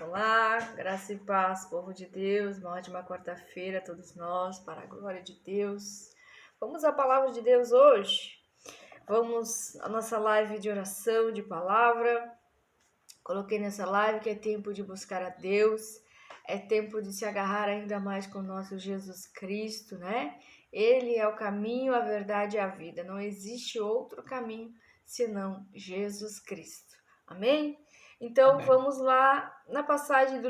Olá, graça e paz, povo de Deus, uma ótima quarta-feira a todos nós, para a glória de Deus. Vamos à palavra de Deus hoje? Vamos à nossa live de oração, de palavra. Coloquei nessa live que é tempo de buscar a Deus, é tempo de se agarrar ainda mais com o nosso Jesus Cristo, né? Ele é o caminho, a verdade e a vida. Não existe outro caminho senão Jesus Cristo. Amém? Então, vamos lá na passagem do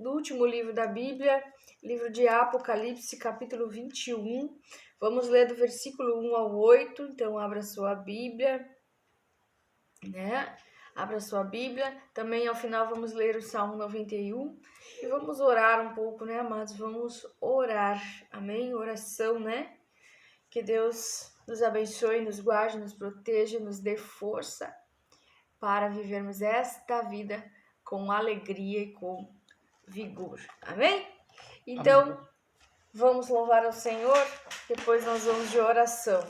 último livro da Bíblia, livro de Apocalipse, capítulo 21. Vamos ler do versículo 1 ao 8. Então, abra sua Bíblia, né? Abra sua Bíblia. Também, ao final, vamos ler o Salmo 91. E vamos orar um pouco, né, amados? Vamos orar. Amém? Oração, né? Que Deus nos abençoe, nos guarde, nos proteja, nos dê força para vivermos esta vida com alegria e com vigor. Amém? Então, vamos louvar ao Senhor, depois nós vamos de oração.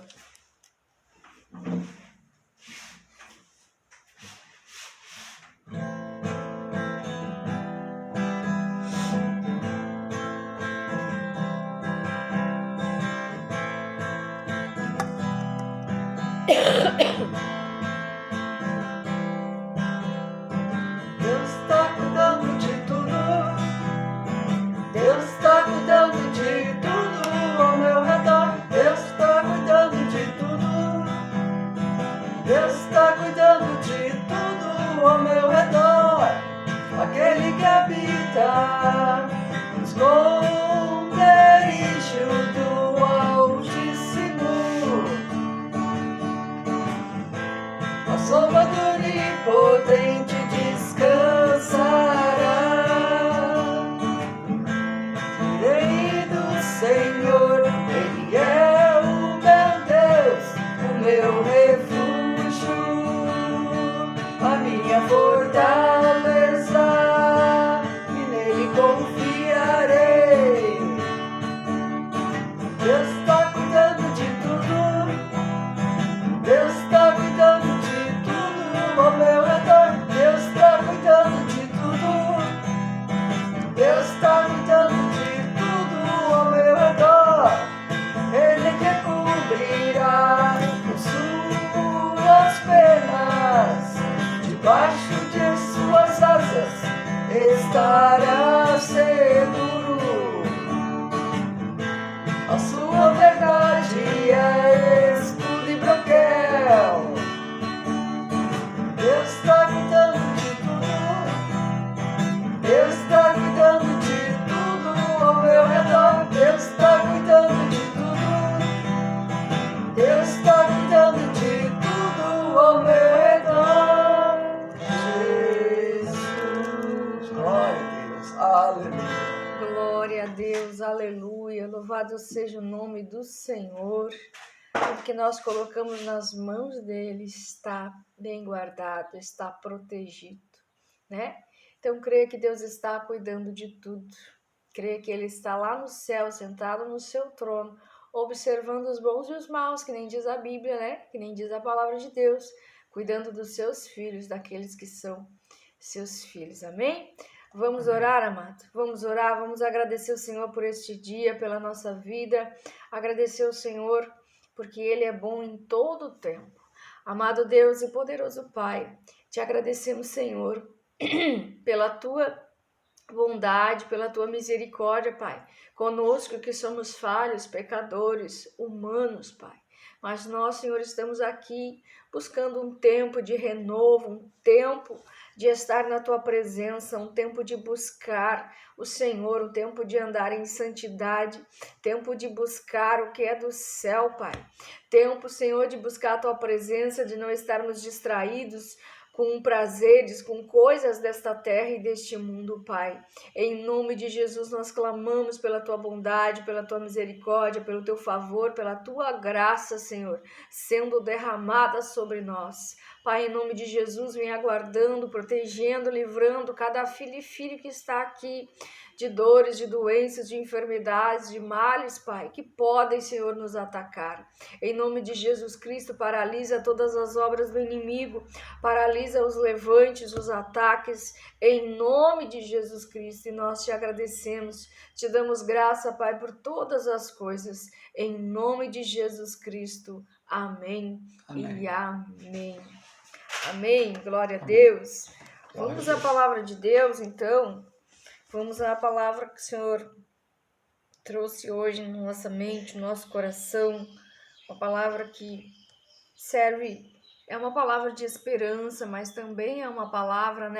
Deus está cuidando de tudo. Deus está cuidando de tudo ao meu redor. Deus está cuidando de tudo. Deus está cuidando de tudo ao meu redor. Aquele que habita nos esconderijos do Altíssimo, a sombra do Onipotente descansará. Direi do Senhor, Ele é o meu Deus, o meu refúgio, a minha fortaleza, e nele confiarei. Deus está cuidando de tudo. Deus está cuidando de tudo ao meu redor. Deus está cuidando de tudo. Deus está cuidando de tudo ao meu redor. Ele que cobrirá com suas penas, debaixo de suas asas estará seguro. A sua verdade é escudo e broquel. Deus está cuidando de tudo. Deus está cuidando de tudo ao meu redor. Deus está cuidando de tudo. Deus está cuidando de tudo ao meu redor. Jesus, glória a Deus, aleluia. Glória a Deus, aleluia. Louvado seja o nome do Senhor. Tudo que nós colocamos nas mãos dele está bem guardado, está protegido, né? Então, creia que Deus está cuidando de tudo. Creia que Ele está lá no céu, sentado no seu trono, observando os bons e os maus, que nem diz a Bíblia, né? Que nem diz a palavra de Deus, cuidando dos seus filhos, daqueles que são seus filhos. Amém? Vamos orar, amado? Vamos orar, vamos agradecer o Senhor por este dia, pela nossa vida. Agradecer o Senhor porque Ele é bom em todo o tempo. Amado Deus e poderoso Pai, te agradecemos, Senhor, pela tua bondade, pela tua misericórdia, Pai, conosco que somos falhos, pecadores, humanos, Pai. Mas nós, Senhor, estamos aqui buscando um tempo de renovo, um tempo de estar na tua presença, um tempo de buscar o Senhor, um tempo de andar em santidade, tempo de buscar o que é do céu, Pai. Tempo, Senhor, de buscar a tua presença, de não estarmos distraídos com prazeres, com coisas desta terra e deste mundo, Pai. Em nome de Jesus, nós clamamos pela tua bondade, pela tua misericórdia, pelo teu favor, pela tua graça, Senhor, sendo derramada sobre nós. Pai, em nome de Jesus, venha guardando, protegendo, livrando cada filho e filho que está aqui de dores, de doenças, de enfermidades, de males, Pai, que podem, Senhor, nos atacar. Em nome de Jesus Cristo, paralisa todas as obras do inimigo, paralisa os levantes, os ataques, em nome de Jesus Cristo. E nós te agradecemos, te damos graça, Pai, por todas as coisas, em nome de Jesus Cristo. Amém. Amém. E amém. Amém. Glória a Deus. Vamos à palavra de Deus, então. Vamos à palavra que o Senhor trouxe hoje na nossa mente, no nosso coração. Uma palavra que serve, é uma palavra de esperança, mas também é uma palavra,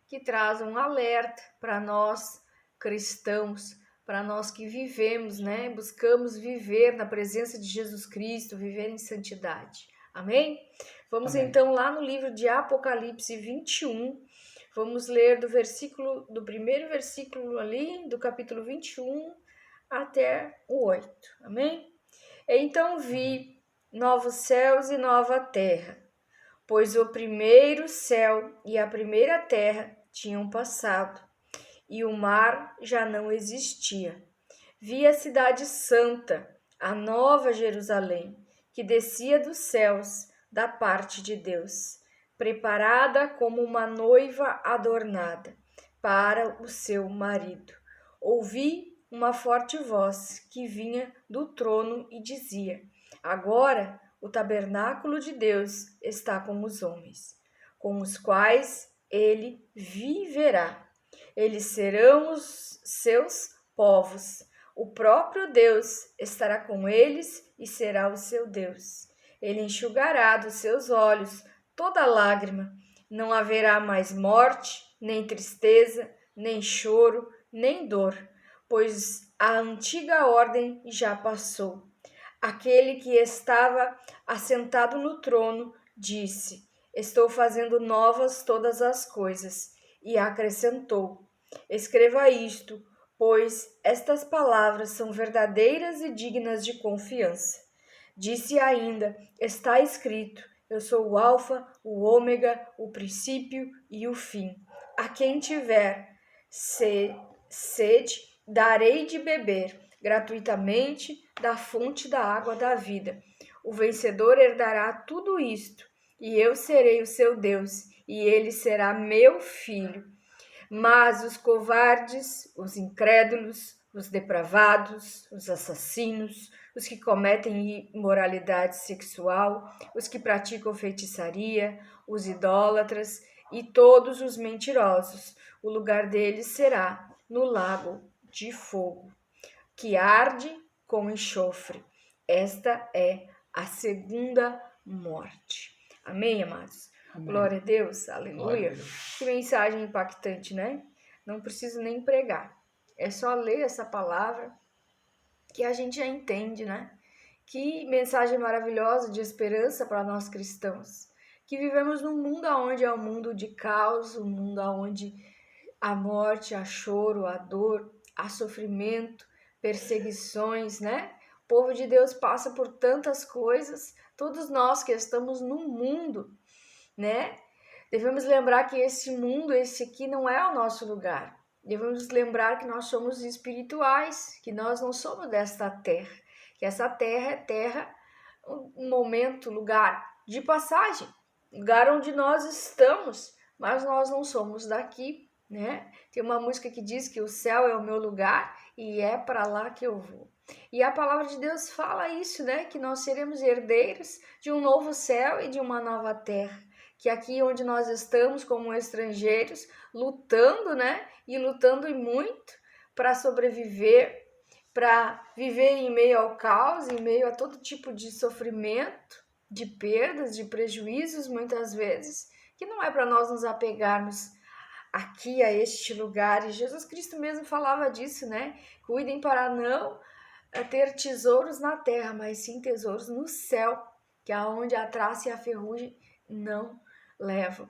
que traz um alerta para nós cristãos, para nós que vivemos, buscamos viver na presença de Jesus Cristo, viver em santidade. Amém? Vamos Amém. Então lá no livro de Apocalipse 21, vamos ler do primeiro versículo ali, do capítulo 21 até o 8. Amém? Então vi novos céus e nova terra, pois o primeiro céu e a primeira terra tinham passado, e o mar já não existia. Vi a cidade santa, a nova Jerusalém, que descia dos céus da parte de Deus, preparada como uma noiva adornada para o seu marido. Ouvi uma forte voz que vinha do trono e dizia: agora o tabernáculo de Deus está com os homens, com os quais ele viverá. Eles serão os seus povos. O próprio Deus estará com eles e será o seu Deus. Ele enxugará dos seus olhos toda lágrima. Não haverá mais morte, nem tristeza, nem choro, nem dor, pois a antiga ordem já passou. Aquele que estava assentado no trono disse: estou fazendo novas todas as coisas. E acrescentou: escreva isto, pois estas palavras são verdadeiras e dignas de confiança. Disse ainda: está escrito: eu sou o Alfa, o Ômega, o princípio e o fim. A quem tiver sede, darei de beber gratuitamente da fonte da água da vida. O vencedor herdará tudo isto, e eu serei o seu Deus, e ele será meu filho. Mas os covardes, os incrédulos, os depravados, os assassinos, os que cometem imoralidade sexual, os que praticam feitiçaria, os idólatras e todos os mentirosos, o lugar deles será no lago de fogo, que arde com enxofre. Esta é a segunda morte. Amém, amados? Amém. Glória a Deus, aleluia. Glória a Deus. Que mensagem impactante, né? Não preciso nem pregar. É só ler essa palavra que a gente já entende, né? Que mensagem maravilhosa de esperança para nós cristãos. Que vivemos num mundo onde é um mundo de caos, um mundo onde há morte, há choro, há dor, há sofrimento, perseguições, né? O povo de Deus passa por tantas coisas, todos nós que estamos no mundo, né? Devemos lembrar que esse mundo, esse aqui, não é o nosso lugar. Devemos lembrar que nós somos espirituais, que nós não somos desta terra, que essa terra é terra, um momento, lugar de passagem, lugar onde nós estamos, mas nós não somos daqui, né? Tem uma música que diz que o céu é o meu lugar e é para lá que eu vou. E a palavra de Deus fala isso, né? Que nós seremos herdeiros de um novo céu e de uma nova terra. Que aqui onde nós estamos como estrangeiros, lutando, né? E lutando muito para sobreviver, para viver em meio ao caos, em meio a todo tipo de sofrimento, de perdas, de prejuízos, muitas vezes, que não é para nós nos apegarmos aqui a este lugar. E Jesus Cristo mesmo falava disso, né? Cuidem para não ter tesouros na terra, mas sim tesouros no céu, que é onde a traça e a ferrugem não levam.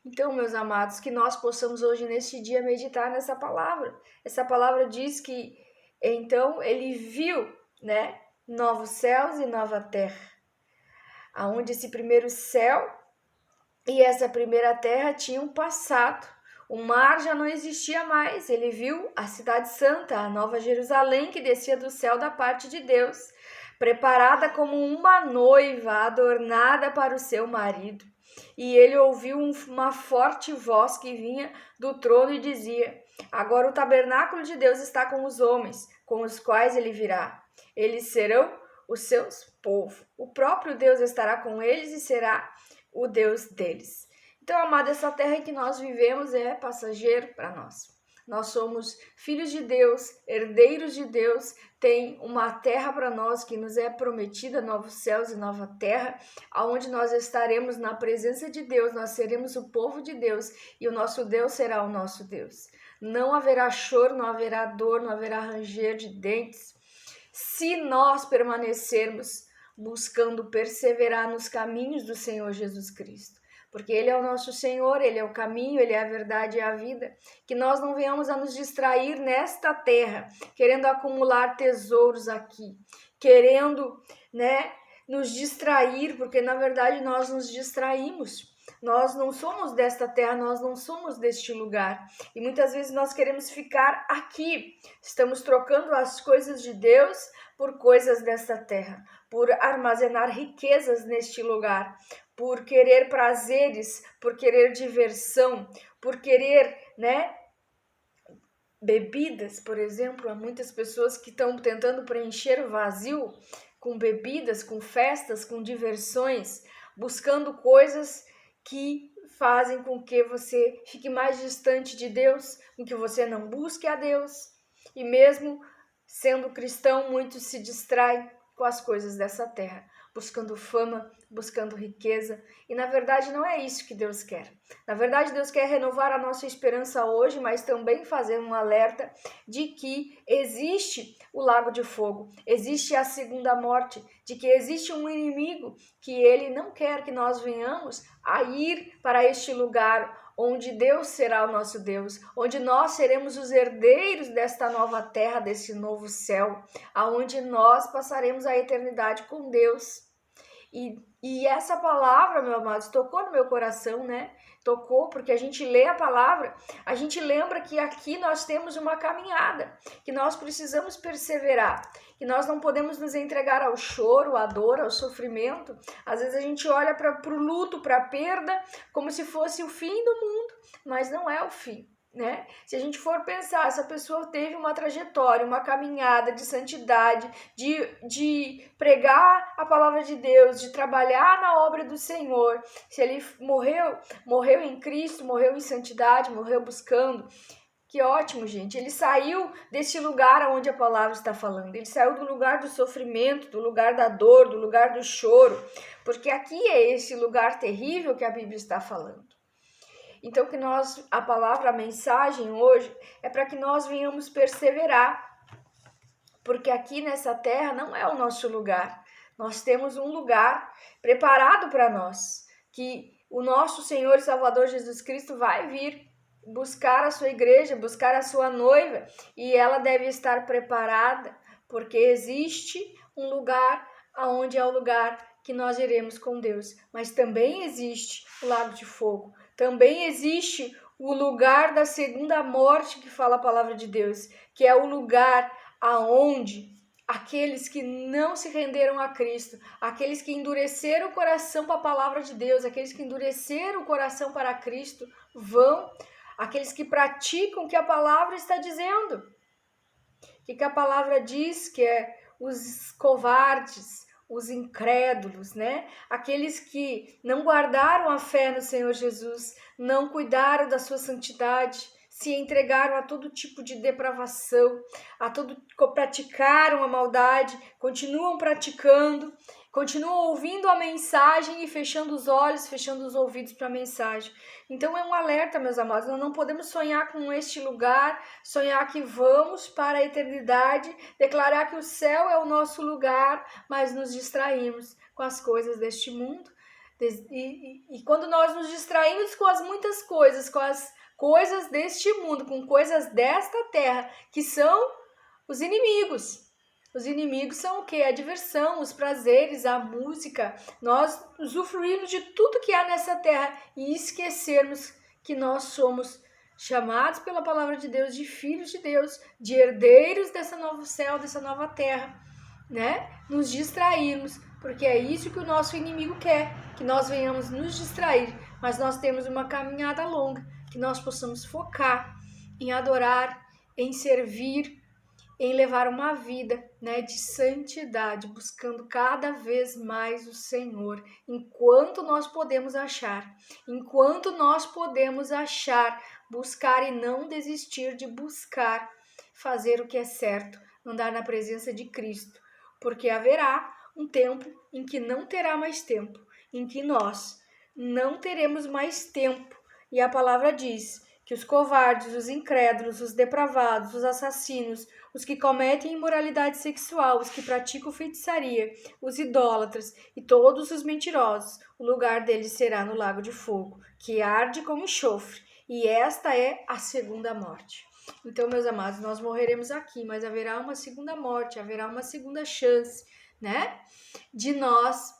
Então, meus amados, que nós possamos hoje, neste dia, meditar nessa palavra. Essa palavra diz que, então, ele viu, né, novos céus e nova terra, aonde esse primeiro céu E essa primeira terra tinha um passado. O mar já não existia mais. Ele viu a cidade santa, a Nova Jerusalém, que descia do céu da parte de Deus, preparada como uma noiva adornada para o seu marido. E ele ouviu uma forte voz que vinha do trono e dizia: agora o tabernáculo de Deus está com os homens, com os quais ele virá. Eles serão os seus povos. O próprio Deus estará com eles e será o Deus deles. Então, amado, essa terra em que nós vivemos é passageiro para nós. Nós somos filhos de Deus, herdeiros de Deus, tem uma terra para nós que nos é prometida, novos céus e nova terra, aonde nós estaremos na presença de Deus, nós seremos o povo de Deus e o nosso Deus será o nosso Deus. Não haverá choro, não haverá dor, não haverá ranger de dentes, se nós permanecermos buscando perseverar nos caminhos do Senhor Jesus Cristo. Porque Ele é o nosso Senhor, Ele é o caminho, Ele é a verdade e a vida. Que nós não venhamos a nos distrair nesta terra, querendo acumular tesouros aqui, querendo, nos distrair, porque na verdade nós nos distraímos. Nós não somos desta terra, nós não somos deste lugar. E muitas vezes nós queremos ficar aqui. Estamos trocando as coisas de Deus por coisas desta terra, por armazenar riquezas neste lugar, por querer prazeres, por querer diversão, por querer, bebidas, por exemplo. Há muitas pessoas que estão tentando preencher o vazio com bebidas, com festas, com diversões, buscando coisas que fazem com que você fique mais distante de Deus, com que você não busque a Deus. E mesmo sendo cristão, muitos se distraem com as coisas dessa terra, buscando fama, buscando riqueza. E na verdade não é isso que Deus quer. Na verdade Deus quer renovar a nossa esperança hoje, mas também fazer um alerta de que existe o lago de fogo, existe a segunda morte, de que existe um inimigo que ele não quer que nós venhamos a ir para este lugar onde Deus será o nosso Deus, onde nós seremos os herdeiros desta nova terra, desse novo céu, aonde nós passaremos a eternidade com Deus. E essa palavra, meu amado, tocou no meu coração, Tocou, porque a gente lê a palavra, a gente lembra que aqui nós temos uma caminhada, que nós precisamos perseverar, que nós não podemos nos entregar ao choro, à dor, ao sofrimento. Às vezes a gente olha para o luto, para a perda, como se fosse o fim do mundo, mas não é o fim. Se a gente for pensar, essa pessoa teve uma trajetória, uma caminhada de santidade, de pregar a palavra de Deus, de trabalhar na obra do Senhor. Se ele morreu em Cristo, morreu em santidade, morreu buscando. Que ótimo, gente. Ele saiu desse lugar onde a palavra está falando. Ele saiu do lugar do sofrimento, do lugar da dor, do lugar do choro. Porque aqui é esse lugar terrível que a Bíblia está falando. Então, que a palavra, a mensagem hoje é para que nós venhamos perseverar, porque aqui nessa terra não é o nosso lugar. Nós temos um lugar preparado para nós, que o nosso Senhor e Salvador Jesus Cristo vai vir buscar a sua igreja, buscar a sua noiva, e ela deve estar preparada, porque existe um lugar onde é o lugar que nós iremos com Deus, mas também existe o lago de fogo. Também existe o lugar da segunda morte que fala a palavra de Deus, que é o lugar aonde aqueles que não se renderam a Cristo, aqueles que endureceram o coração para a palavra de Deus, aqueles que endureceram o coração para Cristo vão, aqueles que praticam o que a palavra está dizendo. O que a palavra diz? Que é os covardes, os incrédulos, Aqueles que não guardaram a fé no Senhor Jesus, não cuidaram da sua santidade, se entregaram a todo tipo de depravação, praticaram a maldade, continuam praticando, continuam ouvindo a mensagem e fechando os olhos, fechando os ouvidos para a mensagem. Então é um alerta, meus amados, nós não podemos sonhar com este lugar, sonhar que vamos para a eternidade, declarar que o céu é o nosso lugar, mas nos distraímos com as coisas deste mundo. E quando nós nos distraímos com as muitas coisas, com as coisas deste mundo, com coisas desta terra, que são os inimigos. Os inimigos são o quê? A diversão, os prazeres, a música. Nós usufruímos de tudo que há nessa terra e esquecermos que nós somos chamados pela palavra de Deus de filhos de Deus, de herdeiros dessa novo céu, dessa nova terra, né? Nos distrairmos, porque é isso que o nosso inimigo quer, que nós venhamos nos distrair, mas nós temos uma caminhada longa, que nós possamos focar em adorar, em servir, em levar uma vida, né, de santidade, buscando cada vez mais o Senhor, enquanto nós podemos achar, buscar e não desistir de buscar, fazer o que é certo, andar na presença de Cristo, porque haverá um tempo em que não terá mais tempo, em que nós não teremos mais tempo, e a palavra diz que os covardes, os incrédulos, os depravados, os assassinos, os que cometem imoralidade sexual, os que praticam feitiçaria, os idólatras e todos os mentirosos, o lugar deles será no lago de fogo, que arde como enxofre, e esta é a segunda morte. Então, meus amados, nós morreremos aqui, mas haverá uma segunda morte, haverá uma segunda chance, né? De nós,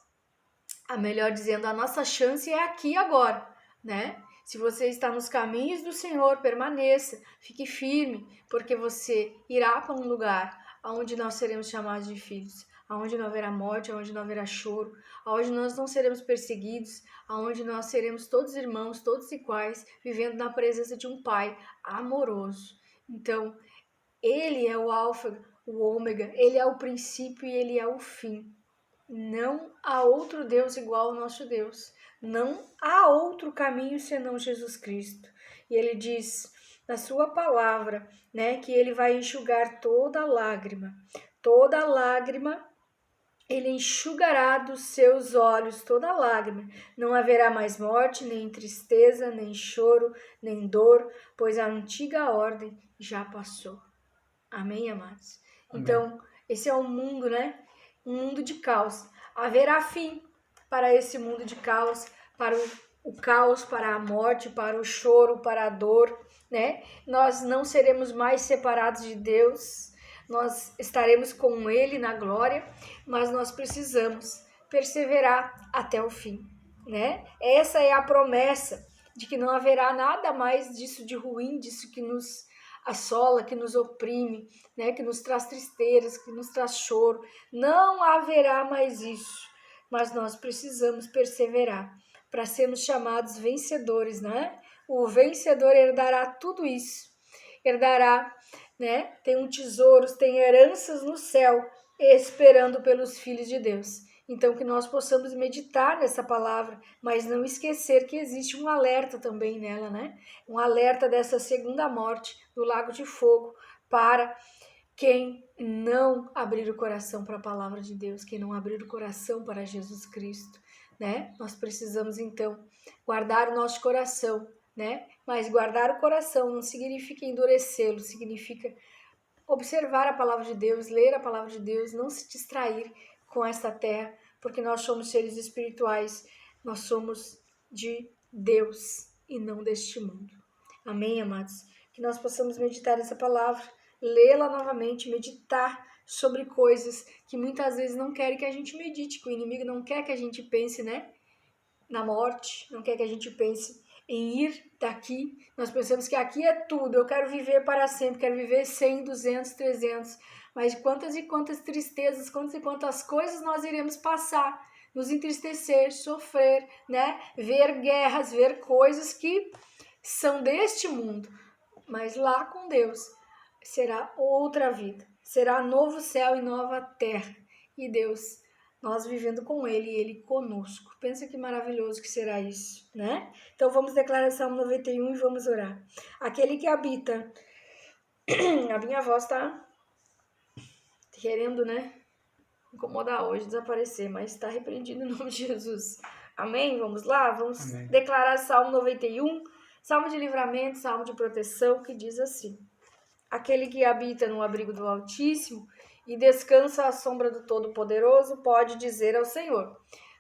melhor dizendo, a nossa chance é aqui agora, né? Se você está nos caminhos do Senhor, permaneça, fique firme, porque você irá para um lugar onde nós seremos chamados de filhos, onde não haverá morte, onde não haverá choro, onde nós não seremos perseguidos, onde nós seremos todos irmãos, todos iguais, vivendo na presença de um Pai amoroso. Então, Ele é o Alfa, o Ômega, Ele é o princípio e Ele é o fim. Não há outro Deus igual ao nosso Deus. Não há outro caminho senão Jesus Cristo. E ele diz na sua palavra, né, que ele vai enxugar toda lágrima. Toda lágrima ele enxugará dos seus olhos, toda lágrima. Não haverá mais morte, nem tristeza, nem choro, nem dor, pois a antiga ordem já passou. Amém, amados? Amém. Então, esse é o mundo, né? Um mundo de caos. Haverá fim para esse mundo de caos, para o caos, para a morte, para o choro, para a dor, né? Nós não seremos mais separados de Deus, nós estaremos com Ele na glória, mas nós precisamos perseverar até o fim, né? Essa é a promessa de que não haverá nada mais disso de ruim, disso que nos assola, que nos oprime, né, que nos traz tristezas, que nos traz choro. Não haverá mais isso, mas nós precisamos perseverar para sermos chamados vencedores, né? O vencedor herdará tudo isso, herdará, né? Tem tesouros, tem heranças no céu, esperando pelos filhos de Deus. Então, que nós possamos meditar nessa palavra, mas não esquecer que existe um alerta também nela, né? Um alerta dessa segunda morte, do lago de fogo, para quem não abrir o coração para a palavra de Deus, quem não abrir o coração para Jesus Cristo, né? Nós precisamos, então, guardar o nosso coração, né? Mas guardar o coração não significa endurecê-lo, significa observar a palavra de Deus, ler a palavra de Deus, não se distrair com esta terra, porque nós somos seres espirituais, nós somos de Deus e não deste mundo. Amém, amados? Que nós possamos meditar essa palavra, lê-la novamente, meditar sobre coisas que muitas vezes não querem que a gente medite, que o inimigo não quer que a gente pense, né, na morte, não quer que a gente pense em ir daqui. Nós pensamos que aqui é tudo, eu quero viver para sempre, quero viver 100, 200, 300, mas quantas e quantas tristezas, quantas e quantas coisas nós iremos passar, nos entristecer, sofrer, né? Ver guerras, ver coisas que são deste mundo, mas lá com Deus será outra vida, será novo céu e nova terra, e Deus, nós vivendo com Ele e Ele conosco. Pensa que maravilhoso que será isso, né? Então vamos declarar Salmo 91 e vamos orar. Aquele que habita, a minha voz tá querendo, né, incomodar hoje, desaparecer, mas está repreendido em nome de Jesus. Amém? Vamos lá? Vamos Amém. Declarar Salmo 91, Salmo de livramento, Salmo de proteção, que diz assim: aquele que habita no abrigo do Altíssimo e descansa à sombra do Todo-Poderoso pode dizer ao Senhor: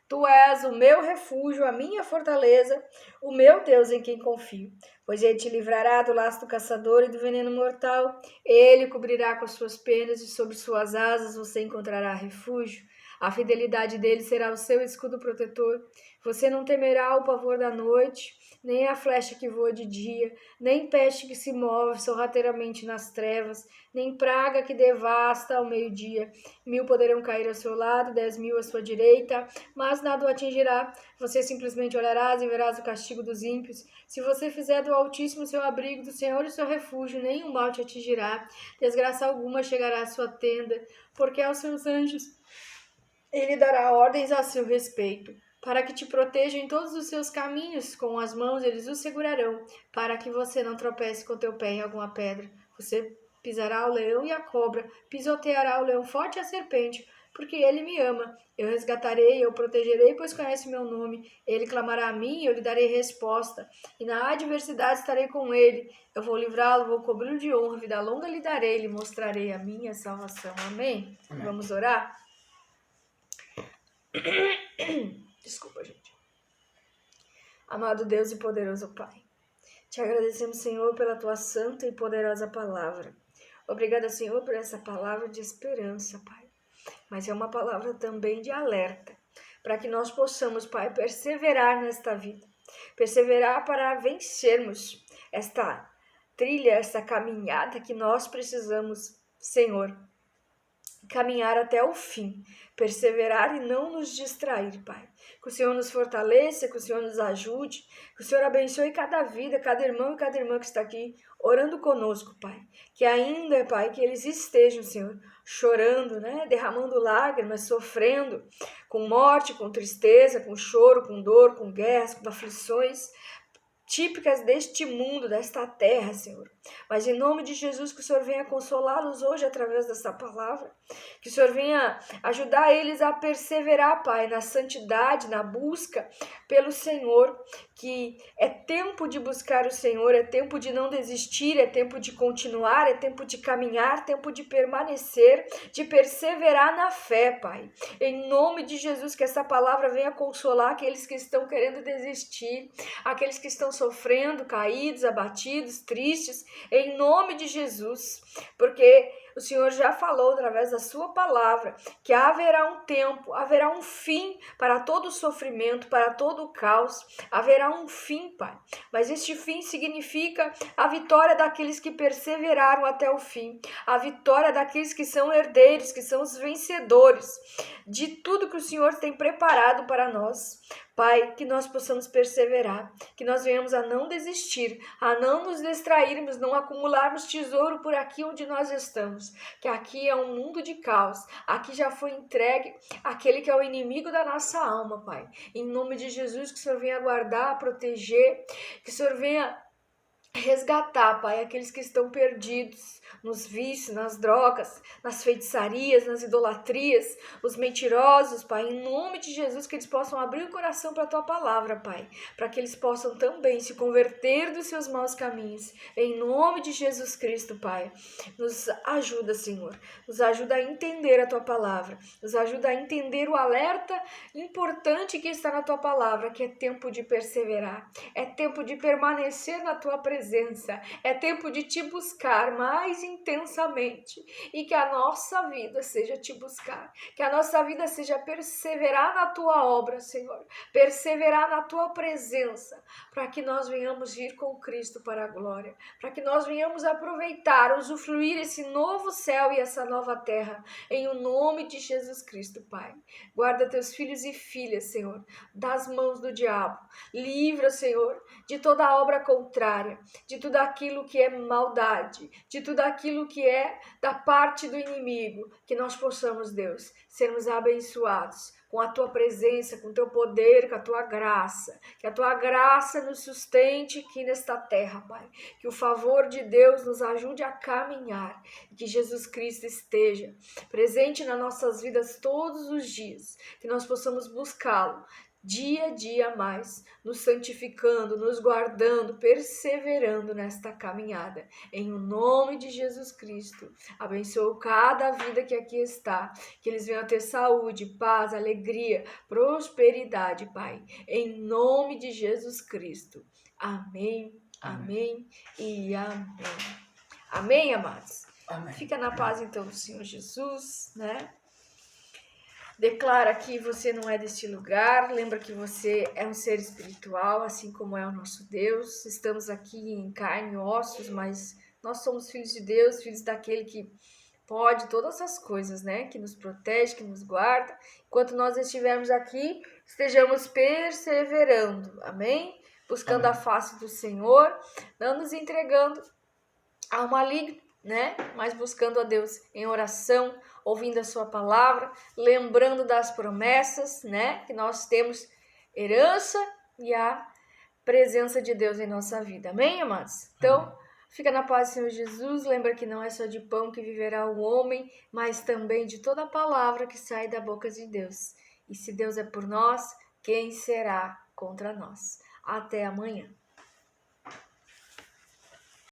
Tu és o meu refúgio, a minha fortaleza, o meu Deus em quem confio. Pois ele te livrará do laço do caçador e do veneno mortal. Ele cobrirá com as suas penas e sobre suas asas você encontrará refúgio. A fidelidade dele será o seu escudo protetor. Você não temerá o pavor da noite, nem a flecha que voa de dia, nem peste que se move sorrateiramente nas trevas, nem praga que devasta ao meio-dia. 1000 poderão cair ao seu lado, 10.000 à sua direita, mas nada o atingirá. Você simplesmente olharás e verás o castigo dos ímpios. Se você fizer do Altíssimo seu abrigo, do Senhor o seu refúgio, nenhum mal te atingirá. Desgraça alguma chegará à sua tenda, porque aos seus anjos ele dará ordens a seu respeito, para que te protejam em todos os seus caminhos. Com as mãos eles o segurarão, para que você não tropece com teu pé em alguma pedra. Você pisará o leão e a cobra, pisoteará o leão forte e a serpente, porque ele me ama. Eu resgatarei, eu protegerei, pois conhece meu nome. Ele clamará a mim e eu lhe darei resposta. E na adversidade estarei com ele. Eu vou livrá-lo, vou cobri-lo de honra, vida longa lhe darei, lhe mostrarei a minha salvação. Amém? Vamos orar? Desculpa, gente. Amado Deus e poderoso Pai, te agradecemos, Senhor, pela tua santa e poderosa palavra. Obrigada, Senhor, por essa palavra de esperança, Pai. Mas é uma palavra também de alerta, para que nós possamos, Pai, perseverar nesta vida. Perseverar para vencermos esta trilha, esta caminhada que nós precisamos, Senhor, caminhar até o fim, perseverar e não nos distrair, Pai. Que o Senhor nos fortaleça, que o Senhor nos ajude, que o Senhor abençoe cada vida, cada irmão e cada irmã que está aqui orando conosco, Pai. Que ainda, Pai, que eles estejam, Senhor, chorando, né? Derramando lágrimas, sofrendo, com morte, com tristeza, com choro, com dor, com guerras, com aflições típicas deste mundo, desta terra, Senhor. Mas em nome de Jesus, que o Senhor venha consolá-los hoje através dessa palavra. Que o Senhor venha ajudar eles a perseverar, Pai, na santidade, na busca pelo Senhor. Que é tempo de buscar o Senhor, é tempo de não desistir, é tempo de continuar, é tempo de caminhar, tempo de permanecer, de perseverar na fé, Pai. Em nome de Jesus, que essa palavra venha consolar aqueles que estão querendo desistir, aqueles que estão sofrendo, caídos, abatidos, tristes, em nome de Jesus, porque o Senhor já falou através da sua palavra que haverá um tempo, haverá um fim para todo o sofrimento, para todo o caos, haverá um fim, Pai. Mas este fim significa a vitória daqueles que perseveraram até o fim, a vitória daqueles que são herdeiros, que são os vencedores de tudo que o Senhor tem preparado para nós. Pai, que nós possamos perseverar, que nós venhamos a não desistir, a não nos distrairmos, não acumularmos tesouro por aqui onde nós estamos, que aqui é um mundo de caos, aqui já foi entregue aquele que é o inimigo da nossa alma, Pai. Em nome de Jesus, que o Senhor venha guardar, proteger, que o Senhor venha resgatar, Pai, aqueles que estão perdidos nos vícios, nas drogas, nas feitiçarias, nas idolatrias, os mentirosos, Pai, em nome de Jesus, que eles possam abrir o coração para a Tua palavra, Pai, para que eles possam também se converter dos seus maus caminhos, em nome de Jesus Cristo, Pai. Nos ajuda, Senhor, nos ajuda a entender a Tua palavra, nos ajuda a entender o alerta importante que está na Tua palavra, que é tempo de perseverar, é tempo de permanecer na Tua presença, é tempo de Te buscar mais intensamente e que a nossa vida seja Te buscar, que a nossa vida seja perseverar na Tua obra, Senhor, perseverar na Tua presença, para que nós venhamos ir com Cristo para a glória, para que nós venhamos aproveitar, usufruir esse novo céu e essa nova terra, em o nome de Jesus Cristo, Pai. Guarda Teus filhos e filhas, Senhor, das mãos do diabo, livra, Senhor, de toda obra contrária, de tudo aquilo que é maldade, de tudo aquilo que é da parte do inimigo, que nós possamos, Deus, sermos abençoados com a Tua presença, com o Teu poder, com a Tua graça, que a Tua graça nos sustente aqui nesta terra, Pai, que o favor de Deus nos ajude a caminhar, e que Jesus Cristo esteja presente nas nossas vidas todos os dias, que nós possamos buscá-lo dia a dia mais, nos santificando, nos guardando, perseverando nesta caminhada. Em o nome de Jesus Cristo, abençoo cada vida que aqui está, que eles venham ter saúde, paz, alegria, prosperidade, Pai. Em nome de Jesus Cristo. Amém Amém e amém. Amém, amados? Amém. Fica na paz, então, do Senhor Jesus, né? Declara que você não é deste lugar. Lembra que você é um ser espiritual, assim como é o nosso Deus. Estamos aqui em carne e ossos, mas nós somos filhos de Deus, filhos daquele que pode todas as coisas, né? Que nos protege, que nos guarda. Enquanto nós estivermos aqui, estejamos perseverando, amém? Buscando a face do Senhor, não nos entregando ao maligno, né? Mas buscando a Deus em oração, ouvindo a sua palavra, lembrando das promessas, né? Que nós temos herança e a presença de Deus em nossa vida. Amém, amados? Então, fica na paz do Senhor Jesus. Lembra que não é só de pão que viverá o homem, mas também de toda a palavra que sai da boca de Deus. E se Deus é por nós, quem será contra nós? Até amanhã.